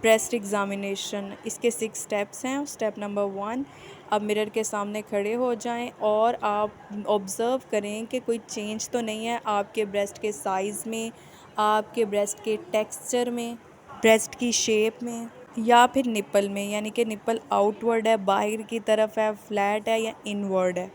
Breast examination, इसके 6 steps हैं। Step number 1, आप मिरर के सामने खड़े हो जाएं और आप ऑब्ज़र्व करें कि कोई चेंज तो नहीं है आपके ब्रेस्ट के साइज़ में, आपके ब्रेस्ट के टेक्सचर में, ब्रेस्ट की शेप में या फिर निप्पल में, यानी कि निप्पल आउटवर्ड है, बाहर की तरफ है, फ्लैट है या इनवर्ड है।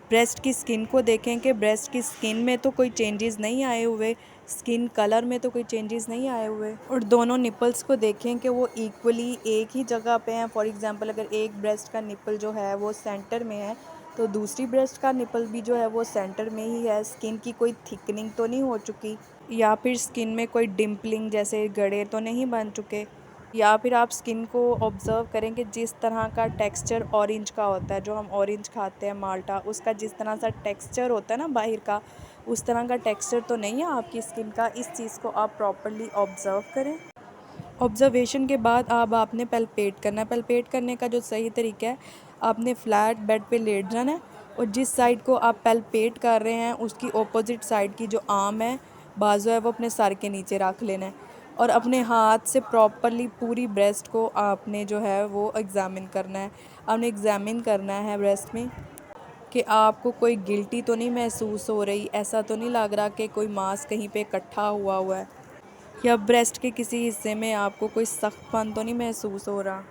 ब्रेस्ट की स्किन को देखें कि ब्रेस्ट की स्किन में तो कोई चेंजेस नहीं आए हुए, स्किन कलर में तो कोई चेंजेस नहीं आए हुए, और दोनों निपल्स को देखें कि वो इक्वली एक ही जगह पे हैं। फॉर एग्जांपल अगर एक ब्रेस्ट का निपल जो है वो सेंटर में है तो दूसरी ब्रेस्ट का निपल भी जो है वो सेंटर में ही है। स्किन की कोई थिकनिंग तो नहीं हो चुकी, या फिर स्किन में कोई डिम्पलिंग जैसे गड़े तो नहीं बन चुके, या फिर आप स्किन को ऑब्ज़र्व करें कि जिस तरह का टेक्सचर ऑरेंज का होता है, जो हम ऑरेंज खाते हैं माल्टा, उसका जिस तरह सा टेक्सचर होता है ना बाहर का, उस तरह का टेक्सचर तो नहीं है आपकी स्किन का। इस चीज़ को आप प्रॉपर्ली ऑब्ज़र्व करें। ऑब्ज़र्वेशन के बाद अब आपने पैल्पेट करना है। पैल्पेट करने का जो सही तरीका है, आपने फ्लैट बेड पे लेट जाना है और जिस साइड को आप पैल्पेट कर रहे हैं उसकी ऑपोजिट साइड की जो आर्म है, बाजू है, वो अपने सर के नीचे रख लेना है और अपने हाथ से प्रॉपरली पूरी ब्रेस्ट को आपने जो है वो एग्ज़ामिन करना है। आपने एग्ज़ामिन करना है ब्रेस्ट में कि आपको कोई गिल्टी तो नहीं महसूस हो रही, ऐसा तो नहीं लग रहा कि कोई मांस कहीं पे इकट्ठा हुआ हुआ है, या ब्रेस्ट के किसी हिस्से में आपको कोई सख्तपन तो नहीं महसूस हो रहा।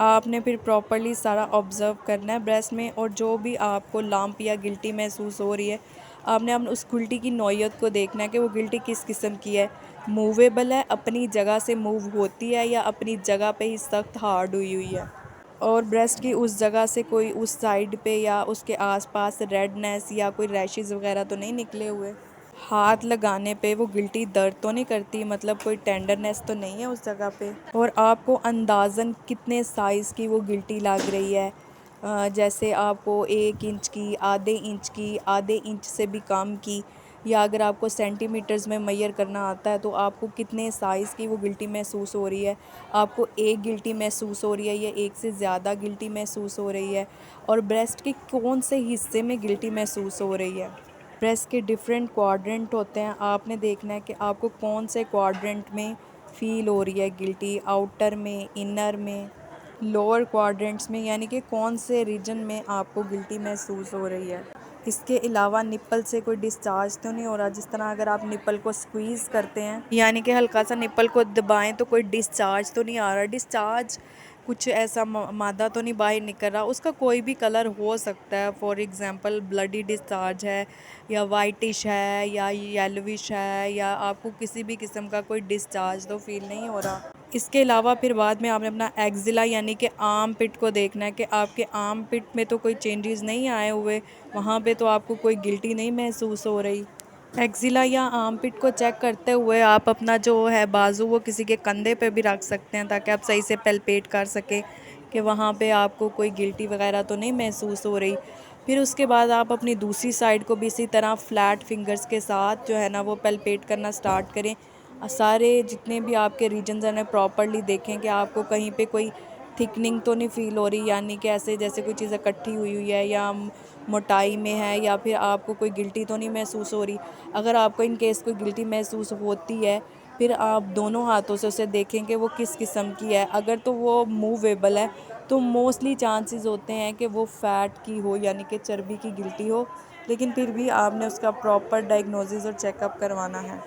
आपने फिर प्रॉपर्ली सारा ऑब्ज़र्व करना है ब्रेस्ट में, और जो भी आपको लंप या गिल्टी महसूस हो रही है, आपने उस गिल्टी की नौइयत को देखना है कि वो गिल्टी किस किस्म की है। मूवेबल है, अपनी जगह से मूव होती है, या अपनी जगह पे ही सख्त हार्ड हुई हुई है, और ब्रेस्ट की उस जगह से कोई उस साइड पे या उसके आसपास रेडनेस या कोई रैशेज़ वगैरह तो नहीं निकले हुए। हाथ लगाने पे वो गिल्टी दर्द तो नहीं करती, मतलब कोई टेंडरनेस तो नहीं है उस जगह पे, और आपको अंदाज़न कितने साइज़ की वो गिल्टी लग रही है। जैसे आपको 1 इंच की, आधे इंच की, आधे इंच से भी कम की, या अगर आपको सेंटीमीटर्स में मेजर करना आता है तो आपको कितने साइज़ की वो गिल्टी महसूस हो रही है। आपको एक गिल्टी महसूस हो रही है या एक से ज़्यादा गिल्टी महसूस हो रही है, और ब्रेस्ट के कौन से हिस्से में गिल्टी महसूस हो रही है। ब्रेस्ट के डिफरेंट क्वाड्रेंट होते हैं, आपने देखना है कि आपको कौन से क्वाड्रेंट में फ़ील हो रही है गिल्टी, आउटर में, इनर में, लोअर क्वाड्रेंट्स में, यानी कि कौन से रीजन में आपको गिल्टी महसूस हो रही है। इसके अलावा निप्पल से कोई डिस्चार्ज तो नहीं हो रहा, जिस तरह अगर आप निप्पल को स्क्वीज़ करते हैं, यानी कि हल्का सा निप्पल को दबाएं तो कोई डिस्चार्ज तो नहीं आ रहा। डिस्चार्ज कुछ ऐसा मादा तो नहीं बाहर निकल रहा, उसका कोई भी कलर हो सकता है। फॉर एग्जांपल ब्लडी डिस्चार्ज है, या वाइटिश है, या येलोविश है, या आपको किसी भी किस्म का कोई डिस्चार्ज तो फील नहीं हो रहा। इसके अलावा फिर बाद में आपने अपना एक्जिला यानी कि आर्म पिट को देखना है कि आपके आर्म पिट में तो कोई चेंजेस नहीं आए हुए, वहाँ पे तो आपको कोई गिल्टी नहीं महसूस हो रही। एक्जिला या आर्म पिट को चेक करते हुए आप अपना जो है बाजू वो किसी के कंधे पे भी रख सकते हैं, ताकि आप सही से पैल्पेट कर सकें कि वहाँ पे आपको कोई गिल्टी वगैरह तो नहीं महसूस हो रही। फिर उसके बाद आप अपनी दूसरी साइड को भी इसी तरह फ्लैट फिंगर्स के साथ जो है ना वो पैल्पेट करना स्टार्ट करें। सारे जितने भी आपके रीजन्स हैं प्रॉपरली देखें कि आपको कहीं पे कोई थिकनिंग तो नहीं फ़ील हो रही, यानी कि ऐसे जैसे कोई चीज़ इकट्ठी हुई हुई है या मोटाई में है, या फिर आपको कोई गिल्टी तो नहीं महसूस हो रही। अगर आपको इन केस कोई गिल्टी महसूस होती है, फिर आप दोनों हाथों से उसे देखें कि वो किस किस्म की है। अगर तो वो मूवेबल है तो मोस्टली चांसेस होते हैं कि वो फ़ैट की हो, यानी कि चर्बी की गिल्टी हो, लेकिन फिर भी आपने उसका प्रॉपर डायग्नोसिस और चेकअप करवाना है।